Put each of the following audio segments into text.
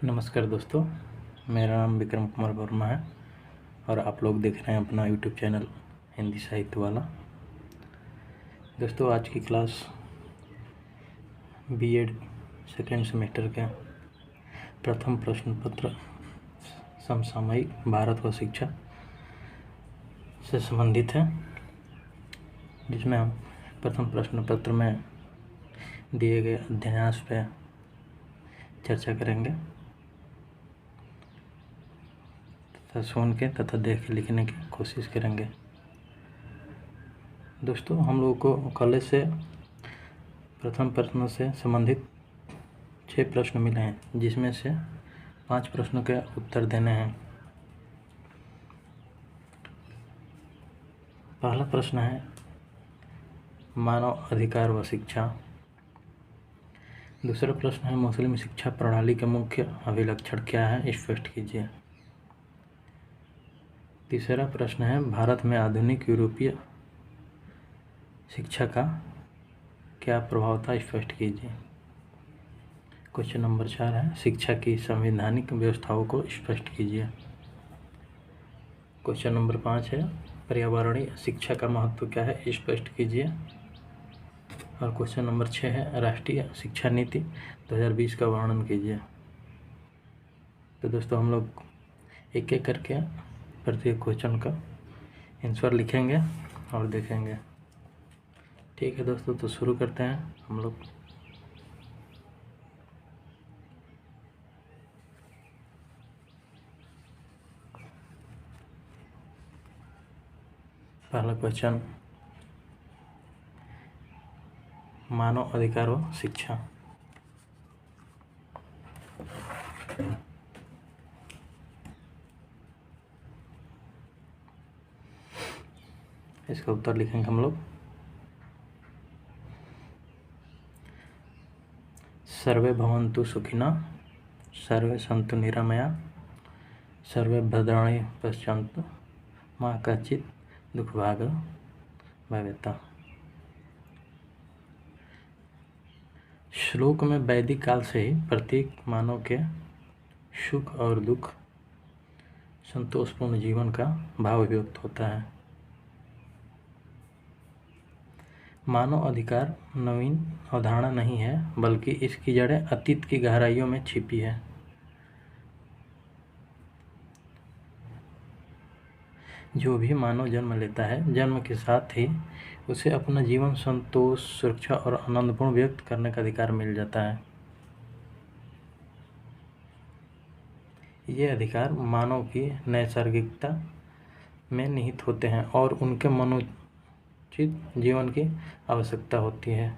नमस्कार दोस्तों, मेरा नाम विक्रम कुमार वर्मा है और आप लोग देख रहे हैं अपना यूट्यूब चैनल हिंदी साहित्य वाला। दोस्तों, आज की क्लास बीएड सेकेंड सेमेस्टर के प्रथम प्रश्न पत्र समसामयिक भारत व शिक्षा से संबंधित है, जिसमें हम प्रथम प्रश्न पत्र में दिए गए अध्यायांश पर चर्चा करेंगे तथा सुन के तथा देख के लिखने की कोशिश करेंगे। दोस्तों, हम लोगों को कॉलेज से प्रथम प्रश्न से संबंधित 6 प्रश्न मिले हैं, जिसमें से 5 प्रश्नों के उत्तर देने हैं। पहला प्रश्न है मानव अधिकार व शिक्षा। दूसरा प्रश्न है मुस्लिम शिक्षा प्रणाली के मुख्य अभिलक्षण क्या है, स्पष्ट कीजिए। तीसरा प्रश्न है भारत में आधुनिक यूरोपीय शिक्षा का क्या प्रभाव था, स्पष्ट कीजिए। क्वेश्चन नंबर 4 है शिक्षा की संवैधानिक व्यवस्थाओं को स्पष्ट कीजिए। क्वेश्चन नंबर 5 है पर्यावरणीय शिक्षा का महत्व क्या है, स्पष्ट कीजिए। और क्वेश्चन नंबर 6 है राष्ट्रीय शिक्षा नीति 2020 का वर्णन कीजिए। तो दोस्तों, हम लोग एक एक करके प्रत्येक क्वेश्चन का आंसर लिखेंगे और देखेंगे। ठीक है दोस्तों, तो शुरू करते हैं हम लोग। पहला क्वेश्चन मानव अधिकार व शिक्षा। इसका उत्तर लिखेंगे हम लोग। सर्वे भवन्तु सुखिनः, सर्वे सन्तु निरामया, सर्वे भद्राणि पश्यन्तु, मा कश्चित् दुःखभाग् भवेत्। श्लोक में वैदिक काल से ही प्रत्येक मानव के सुख और दुख, संतोषपूर्ण जीवन का भाव व्यक्त होता है। मानव अधिकार नवीन अवधारणा नहीं है, बल्कि इसकी जड़ें अतीत की गहराइयों में छिपी है। जो भी मानव जन्म लेता है, जन्म के साथ ही उसे अपना जीवन संतोष, सुरक्षा और आनंदपूर्ण व्यक्त करने का अधिकार मिल जाता है। ये अधिकार मानव की नैसर्गिकता में निहित होते हैं और उनके मनोचित जीवन की आवश्यकता होती है।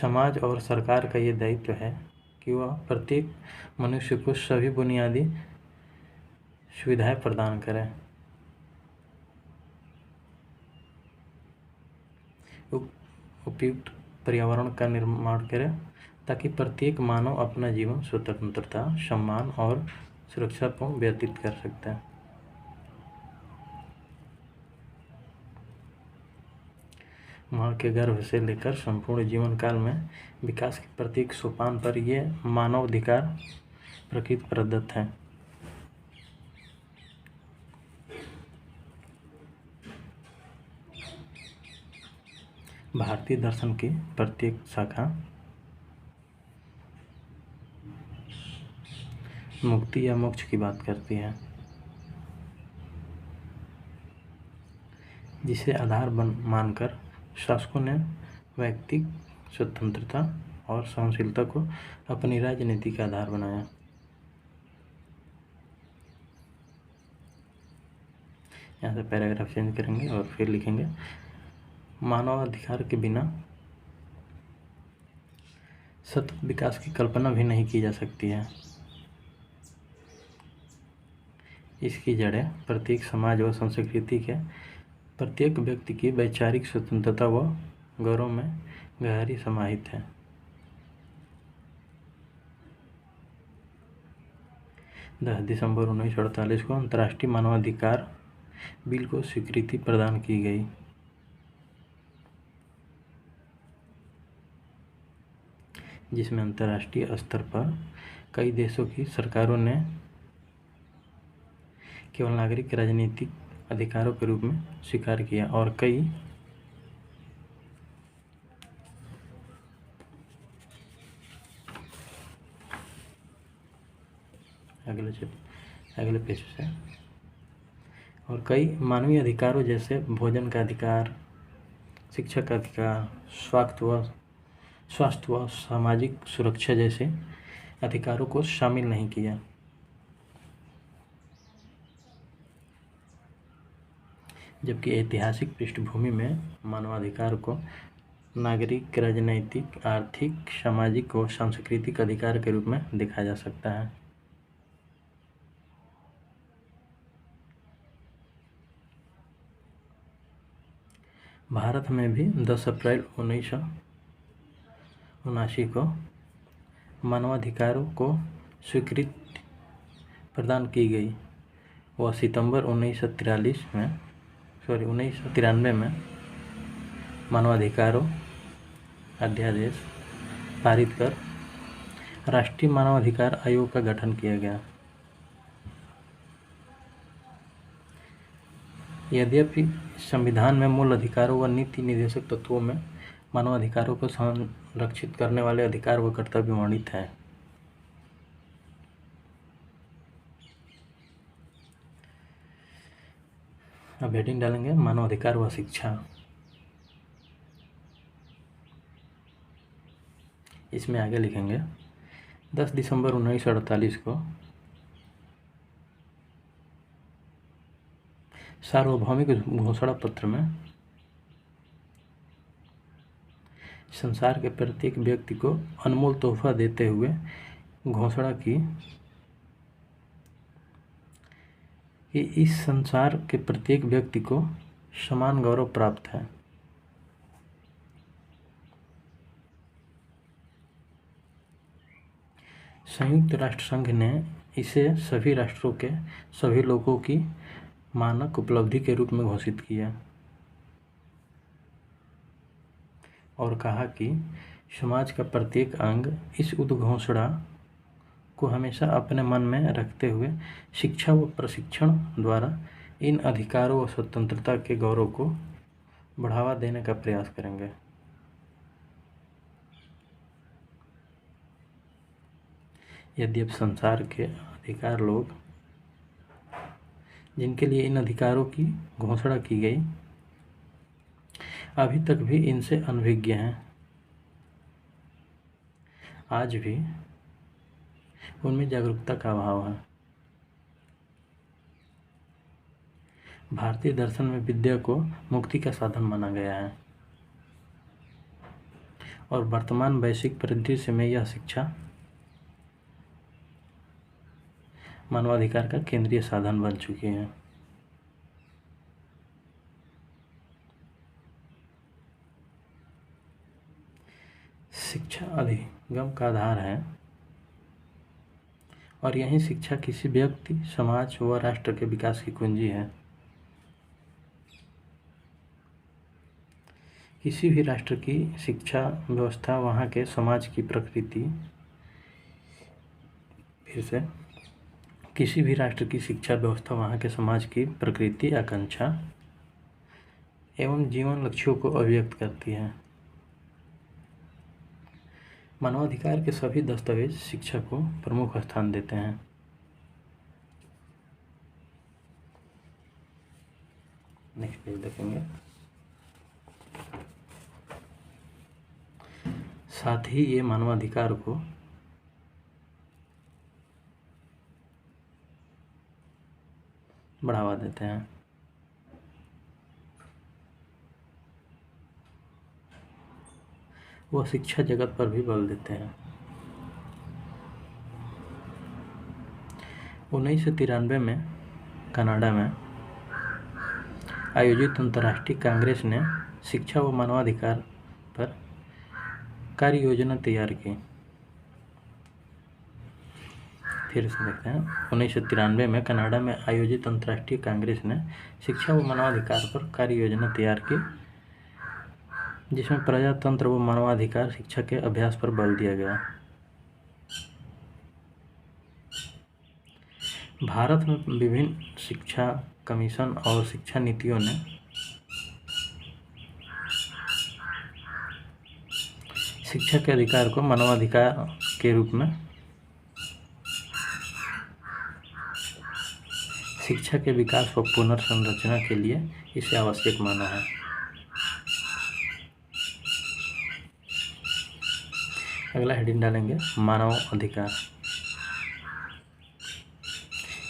समाज और सरकार का ये दायित्व है कि वह प्रत्येक मनुष्य को सभी बुनियादी सुविधाएं प्रदान करें। उपयुक्त पर्यावरण का निर्माण करें ताकि प्रत्येक मानव अपना जीवन स्वतंत्रता, सम्मान और सुरक्षापूर्ण व्यतीत कर सकता है। माँ के गर्भ से लेकर संपूर्ण जीवन काल में विकास के प्रत्येक सोपान पर ये मानवाधिकार प्रकृति प्रदत्त है। भारतीय दर्शन की प्रत्येक शाखा मुक्ति या मोक्ष की बात करती है, जिसे आधार मानकर शासकों ने व्यक्तिक स्वतंत्रता और सहनशीलता को अपनी राजनीति का आधार बनाया। यहाँ से पैराग्राफ चेंज करेंगे और फिर लिखेंगे मानवाधिकार के बिना सतत विकास की कल्पना भी नहीं की जा सकती है। इसकी जड़ें प्रत्येक समाज व संस्कृति के प्रत्येक व्यक्ति की वैचारिक स्वतंत्रता व गौरव में गहरी समाहित है। 10 दिसंबर 1948 को अंतर्राष्ट्रीय मानवाधिकार बिल को स्वीकृति प्रदान की गई। जिसमें अंतर्राष्ट्रीय स्तर पर कई देशों की सरकारों ने केवल नागरिक राजनीतिक अधिकारों के रूप में स्वीकार किया और कई अगले पेज से और कई मानवीय अधिकारों जैसे भोजन का अधिकार, शिक्षा का अधिकार, स्वास्थ्य व सामाजिक सुरक्षा जैसे अधिकारों को शामिल नहीं किया। जबकि ऐतिहासिक पृष्ठभूमि में मानवाधिकार को नागरिक, राजनैतिक, आर्थिक, सामाजिक व सांस्कृतिक अधिकार के रूप में देखा जा सकता है। भारत में भी 10 अप्रैल 1979 को मानवाधिकारों को स्वीकृति प्रदान की गई व सितंबर 1993 में मानवाधिकारों अध्यादेश पारित कर राष्ट्रीय मानवाधिकार आयोग का गठन किया गया। यद्यपि संविधान में मूल अधिकारों व नीति निर्देशक तत्वों में मानवाधिकारों को संरक्षित करने वाले अधिकार व कर्तव्य वर्णित हैं। अब हेडिंग डालेंगे मानवाधिकार व शिक्षा। इसमें आगे लिखेंगे 10 दिसंबर 1948 को सार्वभौमिक घोषणा पत्र में संसार के प्रत्येक व्यक्ति को अनमोल तोहफा देते हुए घोषणा की कि इस संसार के प्रत्येक व्यक्ति को समान गौरव प्राप्त है। संयुक्त राष्ट्र संघ ने इसे सभी राष्ट्रों के सभी लोगों की मानक उपलब्धि के रूप में घोषित किया और कहा कि समाज का प्रत्येक अंग इस उद्घोषणा को हमेशा अपने मन में रखते हुए शिक्षा व प्रशिक्षण द्वारा इन अधिकारों व स्वतंत्रता के गौरव को बढ़ावा देने का प्रयास करेंगे। यद्यपि संसार के अधिकार लोग जिनके लिए इन अधिकारों की घोषणा की गई अभी तक भी इनसे अनभिज्ञ हैं, आज भी उनमें जागरूकता का अभाव है। भारतीय दर्शन में विद्या को मुक्ति का साधन माना गया है और वर्तमान वैश्विक परिदृश्य में यह शिक्षा मानवाधिकार का केंद्रीय साधन बन चुकी है। शिक्षा अधिगम का आधार है और यही शिक्षा किसी व्यक्ति, समाज व राष्ट्र के विकास की कुंजी है। किसी भी राष्ट्र की शिक्षा व्यवस्था वहाँ के समाज की प्रकृति किसी भी राष्ट्र की शिक्षा व्यवस्था वहाँ के समाज की प्रकृति, आकांक्षा एवं जीवन लक्ष्यों को अभिव्यक्त करती है। मानवाधिकार के सभी दस्तावेज शिक्षा को प्रमुख स्थान देते हैं। नेक्स्ट पेज देखेंगे। साथ ही ये मानवाधिकार को बढ़ावा देते हैं। वह शिक्षा जगत पर भी बल देते हैं। 1993 में कनाडा में आयोजित अंतर्राष्ट्रीय कांग्रेस ने शिक्षा व मानवाधिकार पर कार्य योजना तैयार की। फिर से देखते हैं 1993 में कनाडा में आयोजित अंतर्राष्ट्रीय कांग्रेस ने शिक्षा व मानवाधिकार पर कार्य योजना तैयार की जिसमें प्रजातंत्र व मानवाधिकार शिक्षा के अभ्यास पर बल दिया गया। भारत में विभिन्न शिक्षा कमीशन और शिक्षा नीतियों ने शिक्षा के अधिकार को मानवाधिकार के रूप में शिक्षा के विकास व पुनर्संरचना के लिए इसे आवश्यक माना है। अगला हेडिंग डालेंगे मानव अधिकार।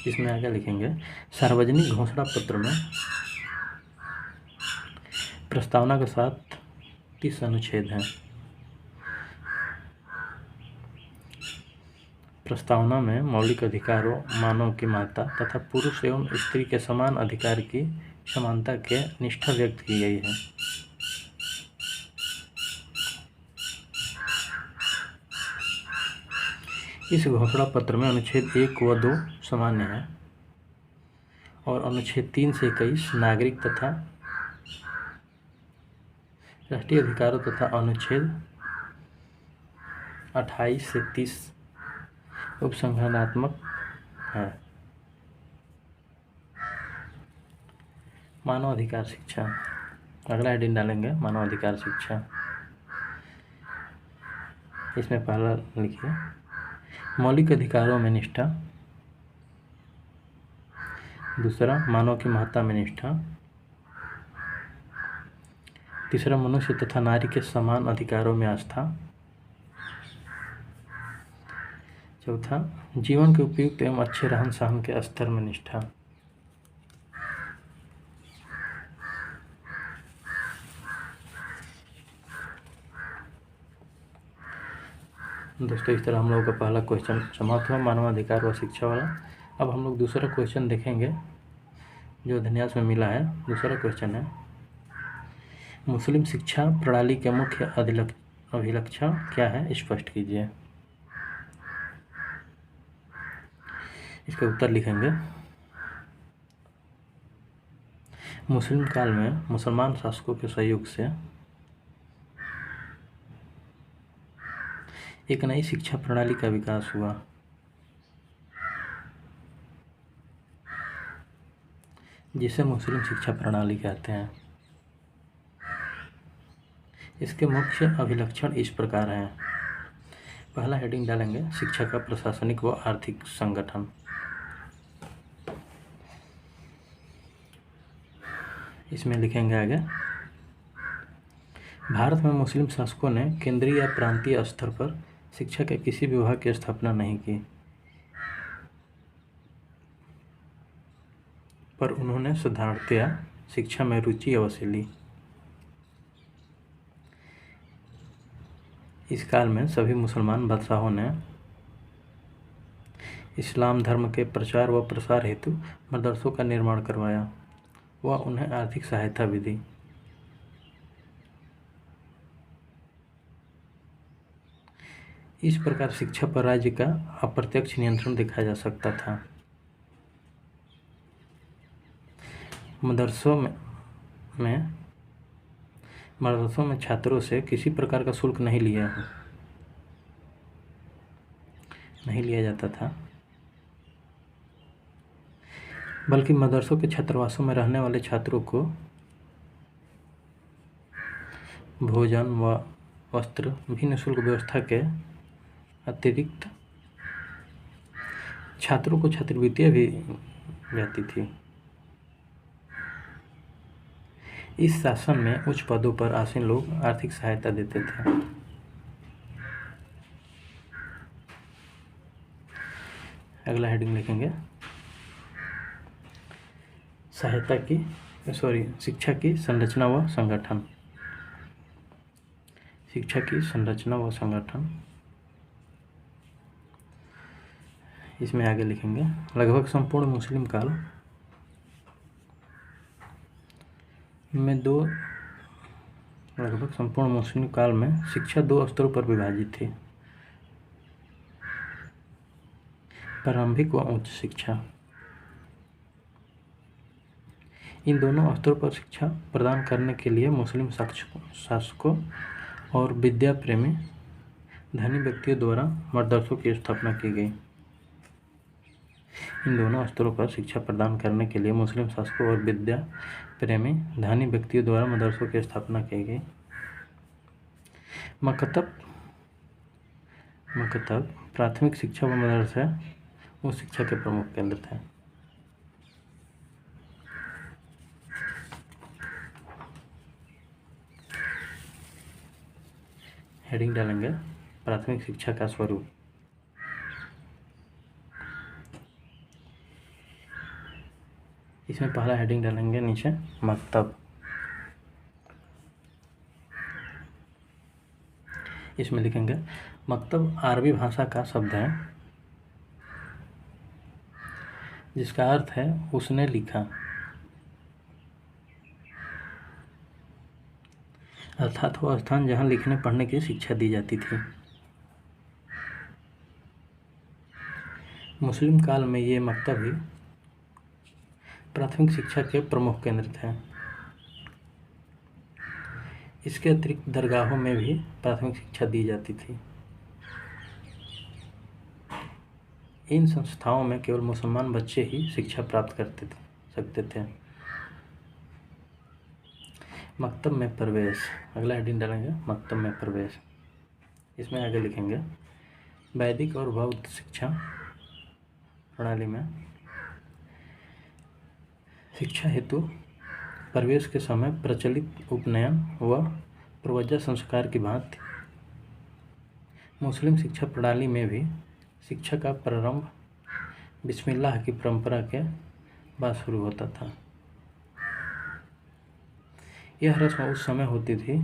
इसमें आगे लिखेंगे सार्वजनिक घोषणा पत्र में प्रस्तावना के साथ 30 अनुच्छेद हैं। प्रस्तावना में मौलिक अधिकारों, मानव की महत्ता तथा पुरुष एवं स्त्री के समान अधिकार की समानता के निष्ठा व्यक्त की गई है। इस घोषणा पत्र में अनुच्छेद 1 व 2 सामान्य है और अनुच्छेद 3 से 21 नागरिक तथा राष्ट्रीय अधिकारों तथा अनुच्छेद 28 से 30 उपसंहारात्मक है। मानव अधिकार शिक्षा। अगला हेडिंग डालेंगे मानव अधिकार शिक्षा। इसमें पहला लिखिए मौलिक अधिकारों में निष्ठा, दूसरा मानव की महत्ता में निष्ठा, तीसरा मनुष्य तथा नारी के समान अधिकारों में आस्था, चौथा जीवन के उपयुक्त एवं अच्छे रहन सहन के स्तर में निष्ठा। दोस्तों इस तरह हम लोगों का पहला क्वेश्चन समाप्त हुआ मानवाधिकार व शिक्षा वाला। अब हम लोग दूसरा क्वेश्चन देखेंगे जो अध्ययन में मिला है। दूसरा क्वेश्चन है मुस्लिम शिक्षा प्रणाली के मुख्य अभिलक्षण क्या है, स्पष्ट कीजिए। इसके उत्तर लिखेंगे मुस्लिम काल में मुसलमान शासकों के सहयोग से एक नई शिक्षा प्रणाली का विकास हुआ। जिसे मुस्लिम शिक्षा प्रणाली कहते हैं। इसके मुख्य अभिलक्षण इस प्रकार हैं। पहला हेडिंग डालेंगे शिक्षा का प्रशासनिक व आर्थिक संगठन। इसमें लिखेंगे आगे भारत में मुस्लिम शासकों ने केंद्रीय या प्रांतीय स्तर पर शिक्षा के किसी विभाग की स्थापना नहीं की, पर उन्होंने साधारणतया शिक्षा में रुचि अवश्य ली। इस काल में सभी मुसलमान बादशाहों ने इस्लाम धर्म के प्रचार व प्रसार हेतु मदरसों का निर्माण करवाया व उन्हें आर्थिक सहायता भी दी। इस प्रकार शिक्षा पर राज्य का अप्रत्यक्ष नियंत्रण देखा जा सकता था। मदरसों में छात्रों से किसी प्रकार का शुल्क नहीं लिया जाता था, बल्कि मदरसों के छात्रावासों में रहने वाले छात्रों को भोजन व वस्त्र भी निःशुल्क व्यवस्था के अतिरिक्त छात्रों को छात्रवृत्तियां भी जाती थी। इस शासन में उच्च पदों पर आसीन लोग आर्थिक सहायता देते थे। अगला हेडिंग लिखेंगे शिक्षा की संरचना व संगठन। शिक्षा की संरचना व संगठन। इसमें आगे लिखेंगे लगभग संपूर्ण मुस्लिम काल में शिक्षा 2 स्तरों पर विभाजित थी, प्रारंभिक व उच्च शिक्षा। इन दोनों स्तरों पर शिक्षा प्रदान करने के लिए मुस्लिम शासकों और विद्या प्रेमी धनी व्यक्तियों द्वारा मदरसों की स्थापना की गई। इन दोनों स्तरों पर शिक्षा प्रदान करने के लिए मुस्लिम शासकों और विद्या प्रेमी धनी व्यक्तियों द्वारा मदरसों की स्थापना की गई। मकतब प्राथमिक शिक्षा व मदरसा उस शिक्षा के प्रमुख केंद्र थे। हेडिंग डालेंगे प्राथमिक शिक्षा का स्वरूप। इसमें पहला हेडिंग डालेंगे नीचे मकतब। इसमें लिखेंगे मकतब अरबी भाषा का शब्द है जिसका अर्थ है उसने लिखा, अर्थात वह स्थान जहाँ लिखने पढ़ने की शिक्षा दी जाती थी। मुस्लिम काल में ये मकतब ही प्राथमिक शिक्षा के प्रमुख केंद्र थे। इसके अतिरिक्त दरगाहों में भी प्राथमिक शिक्षा दी जाती थी। इन संस्थाओं में केवल मुसलमान बच्चे ही शिक्षा प्राप्त सकते थे। मकतब में प्रवेश, अगला हेडिंग डालेंगे मकतब में प्रवेश। इसमें आगे लिखेंगे वैदिक और बौद्ध शिक्षा प्रणाली में शिक्षा हेतु प्रवेश के समय प्रचलित उपनयन व प्रवज्जा संस्कार की भांति मुस्लिम शिक्षा प्रणाली में भी शिक्षा का प्रारंभ बिस्मिल्लाह की परंपरा के बाद शुरू होता था। यह रस्म उस समय होती थी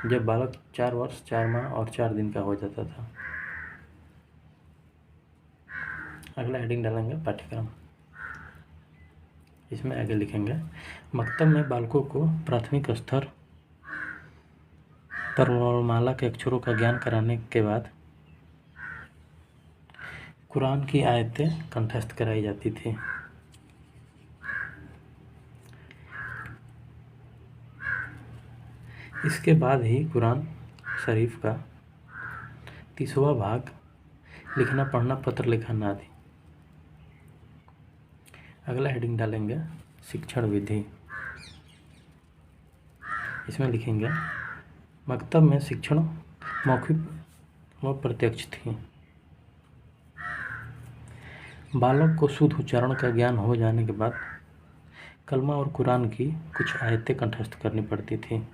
जब बालक 4 वर्ष 4 माह और 4 दिन का हो जाता था। अगला हेडिंग डालेंगे पाठ्यक्रम। इसमें आगे लिखेंगे मकतब में बालकों को प्राथमिक स्तर पर वर्णमाला के अक्षरों का ज्ञान कराने के बाद कुरान की आयतें कंठस्थ कराई जाती थी। इसके बाद ही कुरान शरीफ का 30वां भाग लिखना पढ़ना पत्र लिखना आदि। अगला हेडिंग डालेंगे शिक्षण विधि। इसमें लिखेंगे मकतब में शिक्षण मौखिक व प्रत्यक्ष थी। बालक को शुद्ध उच्चारण का ज्ञान हो जाने के बाद कलमा और कुरान की कुछ आयतें कंठस्थ करनी पड़ती थी।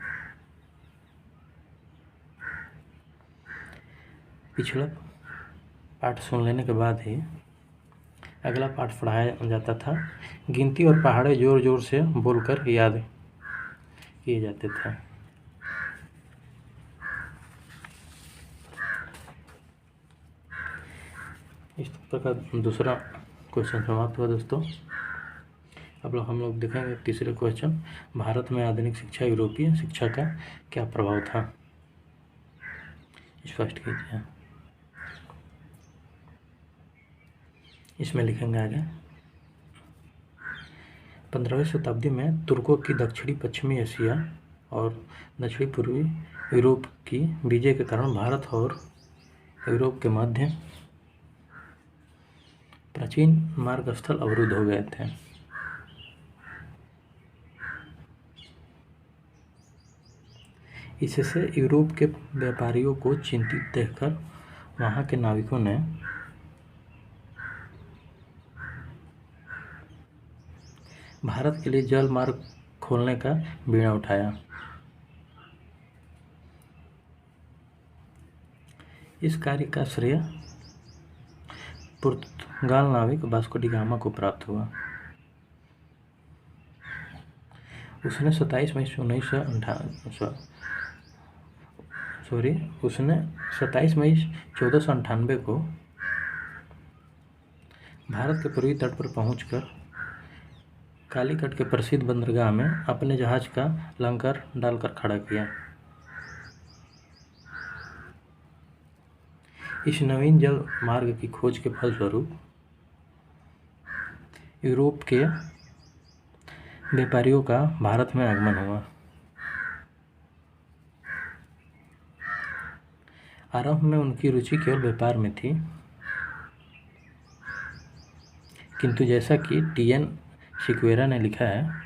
पिछला पाठ सुन लेने के बाद ही अगला पाठ पढ़ाया जाता था। गिनती और पहाड़े जोर जोर से बोलकर याद किए जाते थे। इस प्रकार दूसरा क्वेश्चन समाप्त हुआ दोस्तों। अब हम लोग देखेंगे तीसरे क्वेश्चन, भारत में आधुनिक शिक्षा यूरोपीय शिक्षा का क्या प्रभाव था, स्पष्ट कीजिए। इसमें लिखेंगे आगे 15वीं शताब्दी में तुर्कों की दक्षिणी पश्चिमी एशिया और दक्षिणी पूर्वी यूरोप की विजय के कारण भारत और यूरोप के मध्य प्राचीन मार्ग स्थल अवरुद्ध हो गए थे। इससे यूरोप के व्यापारियों को चिंतित देखकर वहां के नाविकों ने भारत के लिए जल मार्ग खोलने का बीड़ा उठाया। इस कार्य का श्रेय पुर्तगाल नाविक वास्को डी गामा को प्राप्त हुआ। उसने 27 मई 1498 को भारत के पूर्वी तट पर पहुंचकर कालीकट के प्रसिद्ध बंदरगाह में अपने जहाज का लंगर डालकर खड़ा किया। इस नवीन जल मार्ग की खोज के फलस्वरूप यूरोप के व्यापारियों का भारत में आगमन हुआ। आरंभ में उनकी रुचि केवल व्यापार में थी, किंतु जैसा कि टी.एन. सिक्वेरा ने लिखा है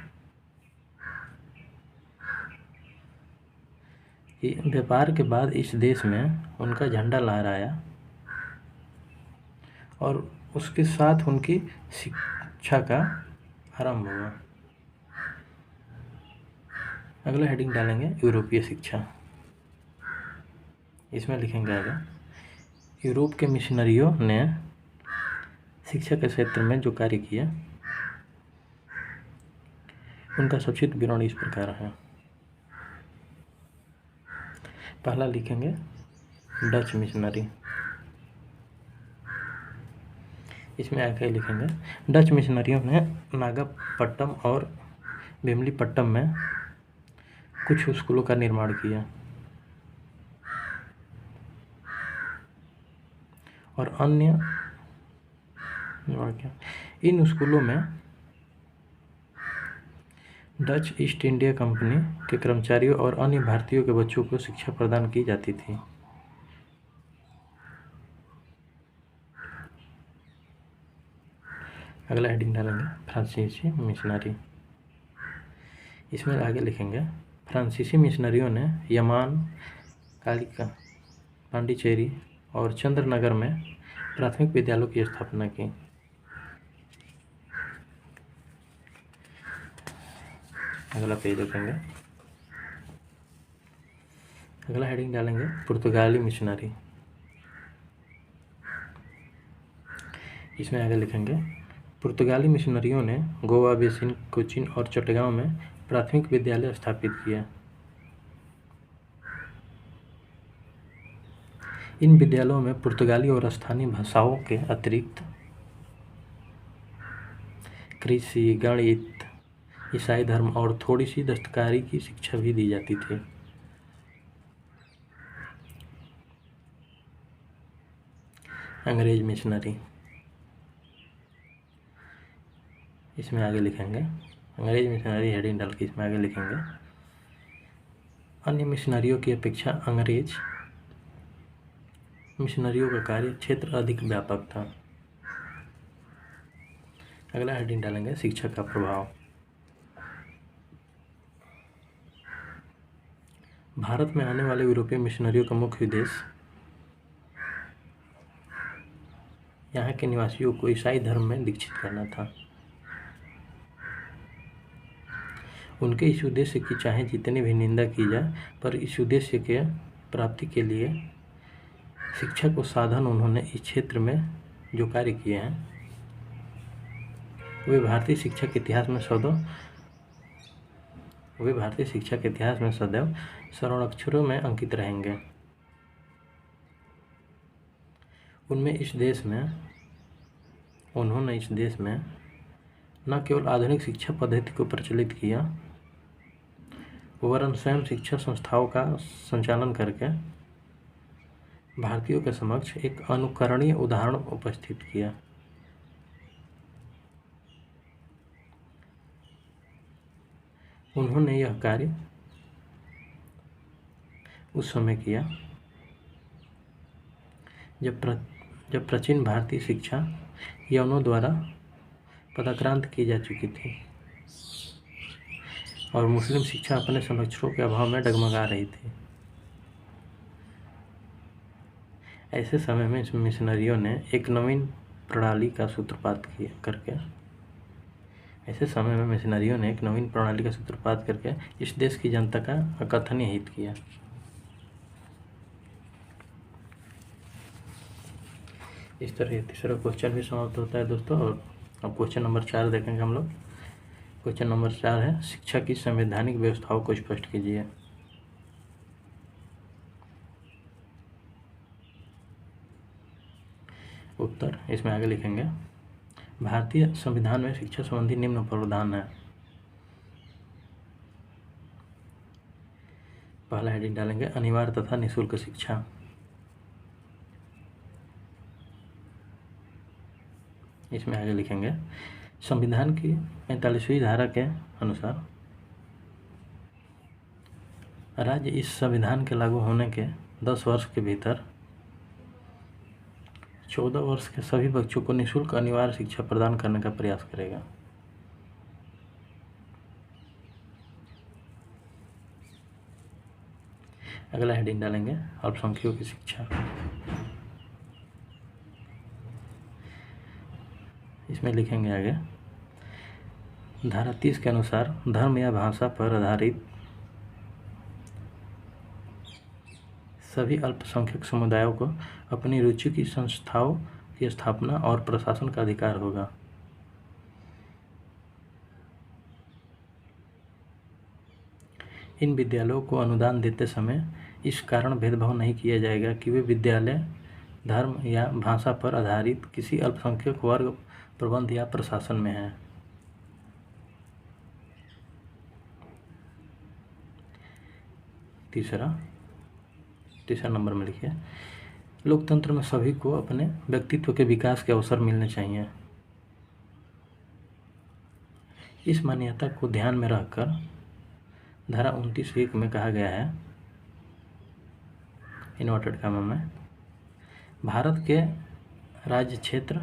कि व्यापार के बाद इस देश में उनका झंडा लहराया और उसके साथ उनकी शिक्षा का आरंभ हुआ। अगला हेडिंग डालेंगे यूरोपीय शिक्षा। इसमें लिखेंगे आगे, यूरोप के मिशनरियों ने शिक्षा के क्षेत्र में जो कार्य किया उनका संक्षिप्त विवरण इस प्रकार है। पहला लिखेंगे डच मिशनरी। इसमें आगे लिखेंगे, डच मिशनरियों ने नागापट्टम और वेम्बलीपट्टम में कुछ स्कूलों का निर्माण किया और अन्य इन स्कूलों में डच ईस्ट इंडिया कंपनी के कर्मचारियों और अन्य भारतीयों के बच्चों को शिक्षा प्रदान की जाती थी। अगला हेडिंग डालेंगे फ्रांसीसी मिशनरी। इसमें आगे लिखेंगे, फ्रांसीसी मिशनरियों ने यमान, कालिका, पांडिचेरी और चंद्रनगर में प्राथमिक विद्यालयों की स्थापना की। अगला पेज देखेंगे, अगला हेडिंग डालेंगे पुर्तगाली मिशनरी। इसमें आगे लिखेंगे, पुर्तगाली मिशनरियों ने गोवा, बेसिन, कोचीन और चटगांव में प्राथमिक विद्यालय स्थापित किया। इन विद्यालयों में पुर्तगाली और स्थानीय भाषाओं के अतिरिक्त कृषि, गणित, ईसाई धर्म और थोड़ी सी दस्तकारी की शिक्षा भी दी जाती थी। अंग्रेज मिशनरी। इसमें आगे लिखेंगे, अंग्रेज मिशनरी हेडिंग डाल के इसमें आगे लिखेंगे, अन्य मिशनरियों की अपेक्षा अंग्रेज मिशनरियों का कार्य क्षेत्र अधिक व्यापक था। अगला हेडिंग डालेंगे शिक्षा का प्रभाव। भारत में आने वाले यूरोपीय मिशनरियों का मुख्य उद्देश्य यहाँ के निवासियों को ईसाई धर्म में दीक्षित करना था। उनके इस उद्देश्य की चाहे जितनी भी निंदा की जाए, पर इस उद्देश्य के प्राप्ति के लिए शिक्षा को साधन उन्होंने इस क्षेत्र में जो कार्य किए हैं वे भारतीय शिक्षा के इतिहास में सदैव स्वर्णाक्षरों में अंकित रहेंगे। उन्होंने इस देश में न केवल आधुनिक शिक्षा पद्धति को प्रचलित किया, वरन स्वयं शिक्षा संस्थाओं का संचालन करके भारतीयों के समक्ष एक अनुकरणीय उदाहरण उपस्थित किया। उन्होंने यह कार्य उस समय किया जब प्राचीन भारतीय शिक्षा यवनों द्वारा पदाक्रांत की जा चुकी थी और मुस्लिम शिक्षा अपने संरक्षकों के अभाव में डगमगा रही थी। ऐसे समय में इस मिशनरियों ने एक नवीन प्रणाली का सूत्रपात करके इस देश की जनता का अकथनीय हित किया। इस तरह ये तीसरा क्वेश्चन भी समाप्त होता है दोस्तों। और अब क्वेश्चन नंबर 4 देखेंगे हम लोग। क्वेश्चन नंबर 4 है, शिक्षा की संवैधानिक व्यवस्थाओं को स्पष्ट कीजिए। उत्तर इसमें आगे लिखेंगे, भारतीय संविधान में शिक्षा संबंधी निम्न प्रावधान है। पहला हेडिंग डालेंगे अनिवार्य तथा निःशुल्क शिक्षा। इसमें आगे लिखेंगे संविधान की 45वीं धारा के अनुसार राज्य इस संविधान के लागू होने के 10 वर्ष के भीतर 14 वर्ष के सभी बच्चों को निःशुल्क अनिवार्य शिक्षा प्रदान करने का प्रयास करेगा। अगला हेडिंग डालेंगे अल्पसंख्यकों की शिक्षा। इसमें लिखेंगे आगे, धारा 30 के अनुसार धर्म या भाषा पर आधारित सभी अल्पसंख्यक समुदायों को अपनी रुचि की संस्थाओं की स्थापना और प्रशासन का अधिकार होगा। इन विद्यालयों को अनुदान देते समय इस कारण भेदभाव नहीं किया जाएगा कि वे विद्यालय धर्म या भाषा पर आधारित किसी अल्पसंख्यक वर्ग, प्रबंध या प्रशासन में हैं। तीसरा नंबर में लिखिए, लोकतंत्र में सभी को अपने व्यक्तित्व के विकास के अवसर मिलने चाहिए। इस मान्यता को ध्यान में रखकर धारा 29(1) में कहा गया है, इन्वर्टेड कॉमा में, भारत के राज्य क्षेत्र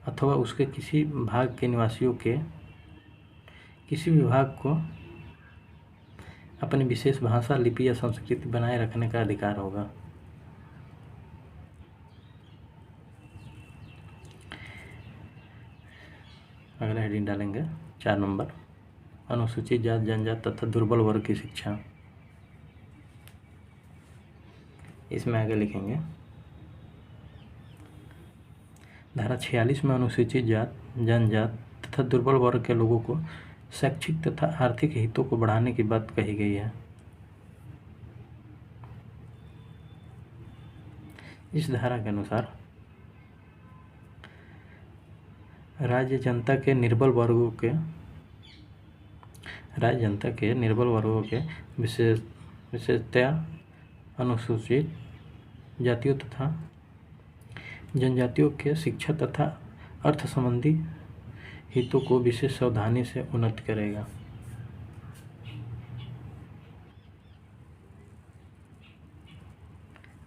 अथवा उसके किसी भाग के निवासियों के किसी भी भाग को अपनी विशेष भाषा, लिपि या संस्कृति बनाए रखने का अधिकार होगा। अगला हेडिंग डालेंगे 4 नंबर, अनुसूचित जाति, जनजाति तथा दुर्बल वर्ग की शिक्षा। इसमें आगे लिखेंगे, धारा 46 में अनुसूचित जाति, जनजाति तथा दुर्बल वर्ग के लोगों को शैक्षिक तथा आर्थिक हितों को बढ़ाने की बात कही गई है। इस धारा के अनुसार राज्य जनता के निर्बल वर्गों के विशेषतया अनुसूचित जातियों तथा जनजातियों के शिक्षा तथा अर्थ संबंधी हितों को विशेष सावधानी से उन्नत करेगा।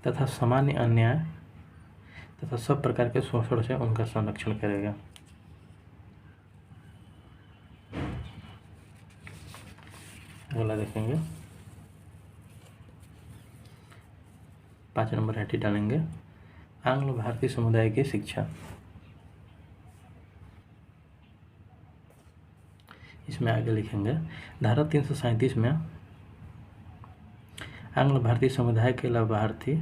तथा सामान्य अन्याय तथा सब प्रकार के शोषण से उनका संरक्षण करेगा। अगला देखेंगे 5 नंबर हेडिंग डालेंगे, आंग्ल भारतीय समुदाय की शिक्षा। इसमें आगे लिखेंगे, धारा 337 में आंग्ल भारतीय समुदाय के लाभार्थी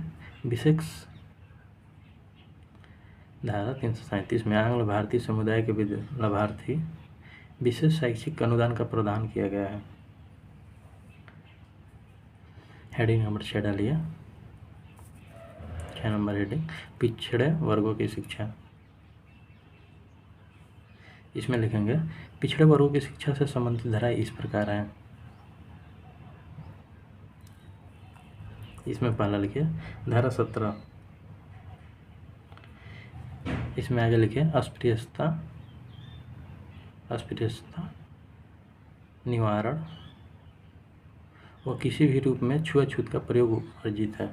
विशेष शैक्षिक अनुदान का प्रावधान किया गया है। हेडिंग नंबर 6 डालिए, 6 नंबर हेडिंग, पिछड़े वर्गों की शिक्षा। इसमें लिखेंगे, पिछड़े वर्गों की शिक्षा से संबंधित धाराएं इस प्रकार हैं। इसमें पहला लिखिए धारा 17, इसमें आगे लिखिए अस्पृश्यता निवारण व किसी भी रूप में छुआछूत का प्रयोग वर्जित है।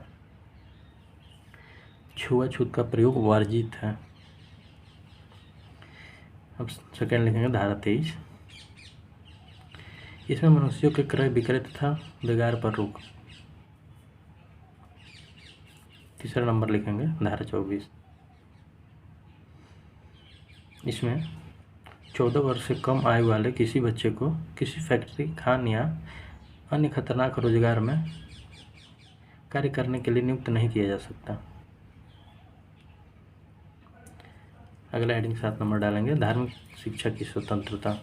छुआछूत का प्रयोग वर्जित है। अब सेकेंड लिखेंगे धारा 23, इसमें मनुष्यों के क्रय विक्रय तथा बेगार पर रोक। तीसरा नंबर लिखेंगे धारा 24, इसमें 14 वर्ष से कम आयु वाले किसी बच्चे को किसी फैक्ट्री, खान या अन्य खतरनाक रोजगार में कार्य करने के लिए नियुक्त नहीं किया जा सकता। अगला हेडिंग 7 नंबर डालेंगे, धार्मिक शिक्षा की स्वतंत्रता।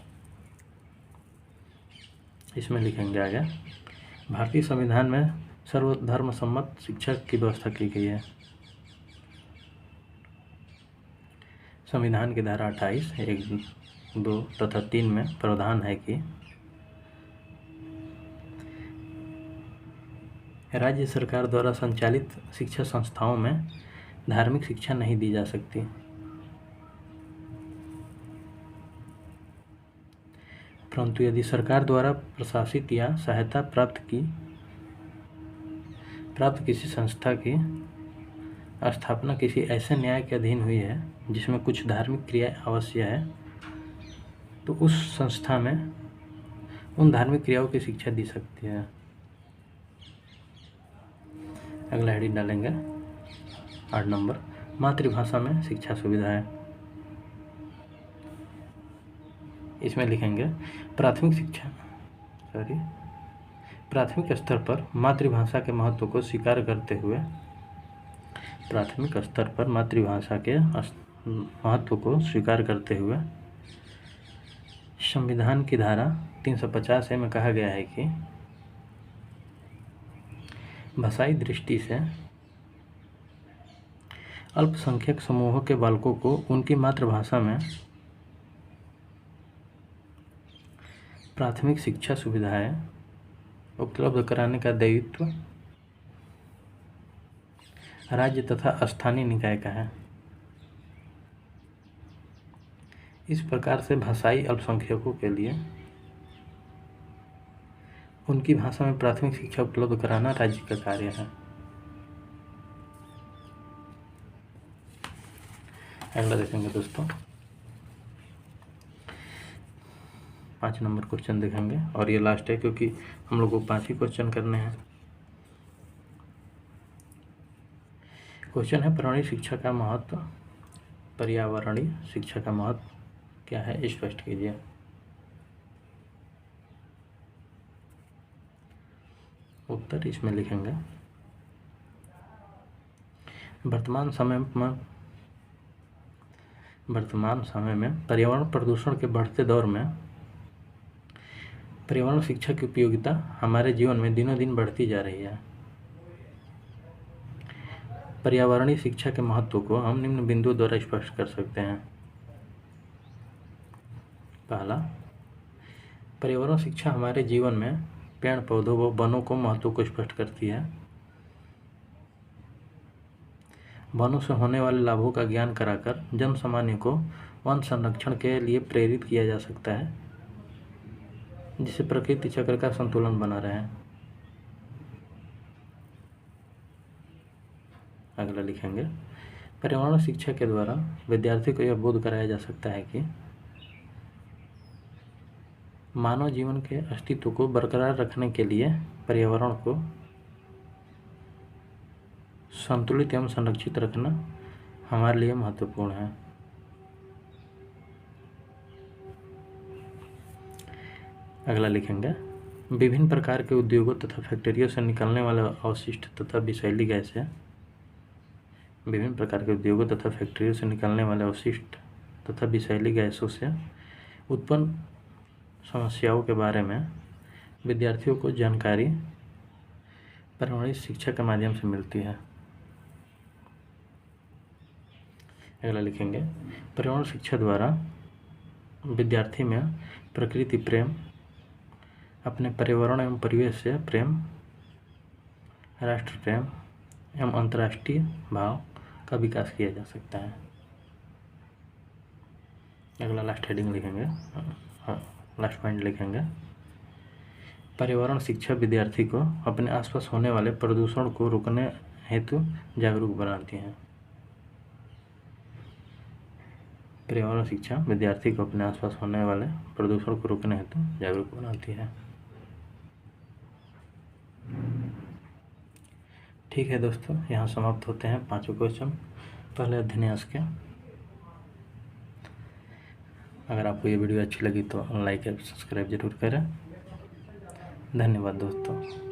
इसमें लिखेंगे आगे, भारतीय संविधान में सर्वधर्म सम्मत शिक्षा की व्यवस्था की गई है। संविधान की धारा 28, 1, 2 तथा 3 में प्रावधान है कि राज्य सरकार द्वारा संचालित शिक्षा संस्थाओं में धार्मिक शिक्षा नहीं दी जा सकती। परंतु यदि सरकार द्वारा प्रशासित या सहायता प्राप्त किसी संस्था की स्थापना किसी ऐसे न्याय के अधीन हुई है जिसमें कुछ धार्मिक क्रिया अवश्य है, तो उस संस्था में उन धार्मिक क्रियाओं की शिक्षा दी सकती है। अगला हेडिंग डालेंगे 8 नंबर, मातृभाषा में शिक्षा सुविधाएं। इसमें लिखेंगे प्राथमिक स्तर पर मातृभाषा के महत्व को स्वीकार करते हुए संविधान की धारा 350A में कहा गया है कि भाषाई दृष्टि से अल्पसंख्यक समूहों के बालकों को उनकी मातृभाषा में प्राथमिक शिक्षा सुविधाएं उपलब्ध कराने का दायित्व राज्य तथा स्थानीय निकाय का है। इस प्रकार से भाषाई अल्पसंख्यकों के लिए उनकी भाषा में प्राथमिक शिक्षा उपलब्ध कराना राज्य का कार्य है। अगला देखेंगे दोस्तों 5 नंबर क्वेश्चन देखेंगे और ये लास्ट है क्योंकि हम लोग को 5 ही क्वेश्चन करने हैं। क्वेश्चन है पर्यावरणीय शिक्षा का महत्व क्या है, स्पष्ट कीजिए। उत्तर इसमें लिखेंगे वर्तमान समय में पर्यावरण प्रदूषण के बढ़ते दौर में पर्यावरण शिक्षा की उपयोगिता हमारे जीवन में दिनों दिन बढ़ती जा रही है। पर्यावरणीय शिक्षा के महत्व को हम निम्न बिंदुओं द्वारा स्पष्ट कर सकते हैं। पहला, पर्यावरण शिक्षा हमारे जीवन में पेड़ पौधों व वनों को महत्व को स्पष्ट करती है। वनों से होने वाले लाभों का ज्ञान कराकर जन सामान्य को वन संरक्षण के लिए प्रेरित किया जा सकता है, जिससे प्रकृति चक्र का संतुलन बना रहे। अगला लिखेंगे पर्यावरण शिक्षा के द्वारा विद्यार्थी को यह बोध कराया जा सकता है कि मानव जीवन के अस्तित्व को बरकरार रखने के लिए पर्यावरण को संतुलित एवं संरक्षित रखना हमारे लिए महत्वपूर्ण है। अगला लिखेंगे विभिन्न प्रकार के उद्योगों तथा फैक्ट्रियों से निकलने वाले अवशिष्ट तथा विषैली गैसें से उत्पन्न समस्याओं के बारे में विद्यार्थियों को जानकारी पर्यावरणीय शिक्षा के माध्यम से मिलती है। अगला लिखेंगे पर्यावरण शिक्षा द्वारा विद्यार्थी में प्रकृति प्रेम, अपने पर्यावरण एवं परिवेश से प्रेम, राष्ट्र प्रेम एवं अंतर्राष्ट्रीय भाव का विकास किया जा सकता है। अगला लास्ट हेडिंग लिखेंगे, लास्ट पॉइंट लिखेंगे पर्यावरण शिक्षा विद्यार्थी को अपने आसपास होने वाले प्रदूषण को रोकने हेतु जागरूक बनाती है। पर्यावरण शिक्षा विद्यार्थी को अपने आसपास होने वाले प्रदूषण को रोकने हेतु जागरूक बनाती है। ठीक है दोस्तों, यहाँ समाप्त होते हैं 5 क्वेश्चन पहले अध्यन्यास के। अगर आपको ये वीडियो अच्छी लगी तो लाइक या सब्सक्राइब जरूर करें। धन्यवाद दोस्तों।